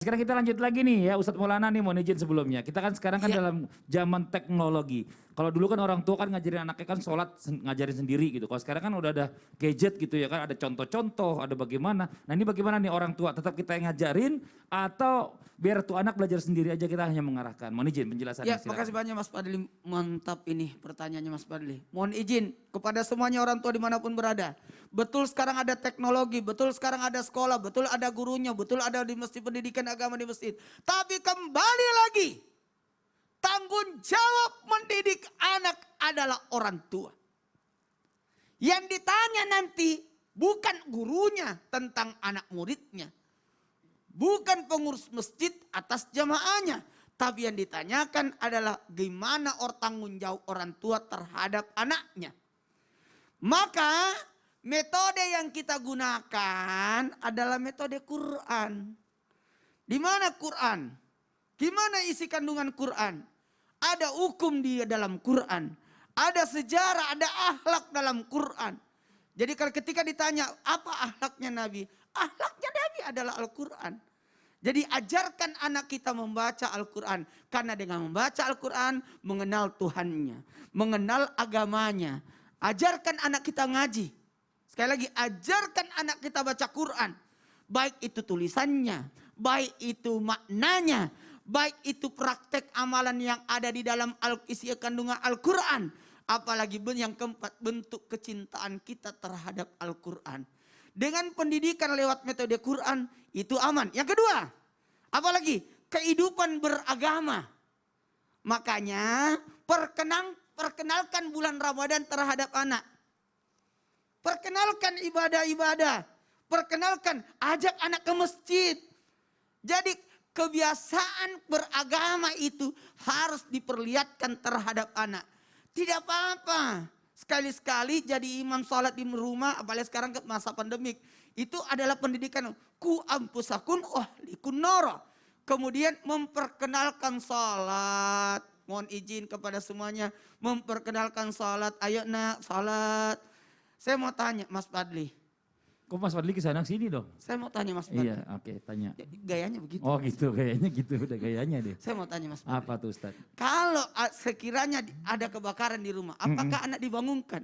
Sekarang kita lanjut lagi nih ya, Ustadz Maulana nih mau izin sebelumnya. Kita kan sekarang kan dalam zaman teknologi. Kalau dulu kan orang tua kan ngajarin anaknya kan sholat ngajarin sendiri gitu. Kalau sekarang kan udah ada gadget gitu ya kan, ada contoh-contoh, ada bagaimana. Nah ini bagaimana nih orang tua, tetap kita yang ngajarin atau biar tuh anak belajar sendiri aja, kita hanya mengarahkan. Mohon izin penjelasannya. Ya, makasih banyak Mas Fadli, mantap ini pertanyaannya Mas Fadli. Mohon izin kepada semuanya orang tua dimanapun berada. Betul sekarang ada teknologi, betul sekarang ada sekolah, betul ada gurunya, betul ada di masjid pendidikan agama di masjid. Tapi kembali lagi, tanggung jawab mendidik anak adalah orang tua. Yang ditanya nanti bukan gurunya tentang anak muridnya. Bukan pengurus masjid atas jamaahnya. Tapi yang ditanyakan adalah gimana tanggung jawab orang tua terhadap anaknya. Maka metode yang kita gunakan adalah metode Quran. Di mana Quran? Gimana isi kandungan Quran? Ada hukum di dalam Quran. Ada sejarah, ada akhlak dalam Quran. Jadi kalau ketika ditanya apa akhlaknya Nabi? Akhlaknya Nabi adalah Al-Quran. Jadi ajarkan anak kita membaca Al-Quran. Karena dengan membaca Al-Quran mengenal Tuhannya. Mengenal agamanya. Ajarkan anak kita ngaji. Sekali lagi ajarkan anak kita baca Quran. Baik itu tulisannya. Baik itu maknanya. Baik itu praktek amalan yang ada di dalam isi kandungan Al-Quran. Apalagi yang keempat, bentuk kecintaan kita terhadap Al-Quran. Dengan pendidikan lewat metode Quran itu aman. Yang kedua, apalagi kehidupan beragama. Makanya perkenalkan bulan Ramadan terhadap anak. Perkenalkan ibadah-ibadah. Perkenalkan, ajak anak ke masjid. Jadi kebiasaan beragama itu harus diperlihatkan terhadap anak. Tidak apa-apa. Sekali-sekali jadi imam sholat di rumah, apalagi sekarang ke masa pandemik. Itu adalah pendidikan ku ampusakun ohlikun noro. Kemudian memperkenalkan sholat. Mohon izin kepada semuanya. Memperkenalkan sholat. Ayo nak sholat. Saya mau tanya Mas Fadli. Kok Mas Fadli kesana sini dong? Saya mau tanya Mas Fadli. Iya, oke, tanya. Gayanya begitu. Oh gitu, kayaknya gitu, udah gayanya deh. Saya mau tanya Mas Fadli. Apa tuh Ustaz? Kalau sekiranya ada kebakaran di rumah, apakah anak dibangunkan?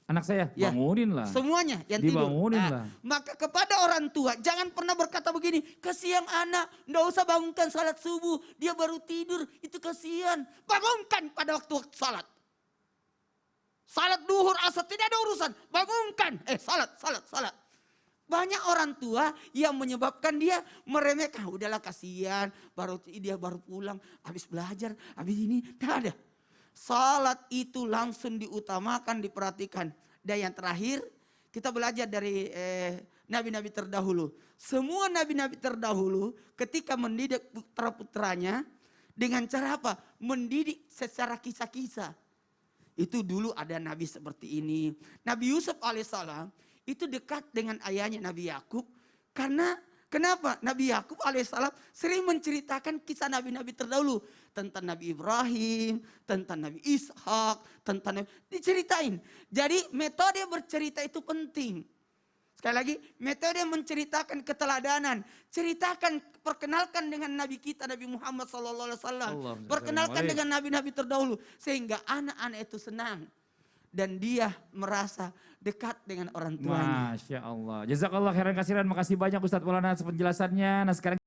Anak saya, Ya, bangunin lah. Semuanya yang Dibangunin tidur. lah. Maka kepada orang tua jangan pernah berkata begini, kasihan anak, nggak usah bangunkan salat subuh, dia baru tidur, itu kasihan. Bangunkan pada waktu salat. Salat duhur, asar, tidak ada urusan, bangunkan. Salat. Banyak orang tua yang menyebabkan dia meremehkan. Udahlah kasihan, dia baru pulang, habis belajar, habis ini, tidak ada. Salat itu langsung diutamakan, diperhatikan. Dan yang terakhir, kita belajar dari nabi-nabi terdahulu. Semua nabi-nabi terdahulu ketika mendidik putra-putranya dengan cara apa? Mendidik secara kisah-kisah. Itu dulu ada nabi seperti ini. Nabi Yusuf alaihissalam itu dekat dengan ayahnya Nabi Yakub. Karena kenapa? Nabi Yakub alaihissalam sering menceritakan kisah nabi-nabi terdahulu. Tentang Nabi Ibrahim, tentang Nabi Ishak, tentang Nabi, diceritain. Jadi metode bercerita itu penting. Sekali lagi, metode menceritakan keteladanan. Perkenalkan dengan Nabi kita, Nabi Muhammad SAW. Perkenalkan dengan nabi-nabi terdahulu. Sehingga anak-anak itu senang. Dan dia merasa dekat dengan orang tuanya. Masya Allah. Jazakallah khairan kasiran. Makasih banyak Ustadz Maulana atas penjelasannya. Nah sekarang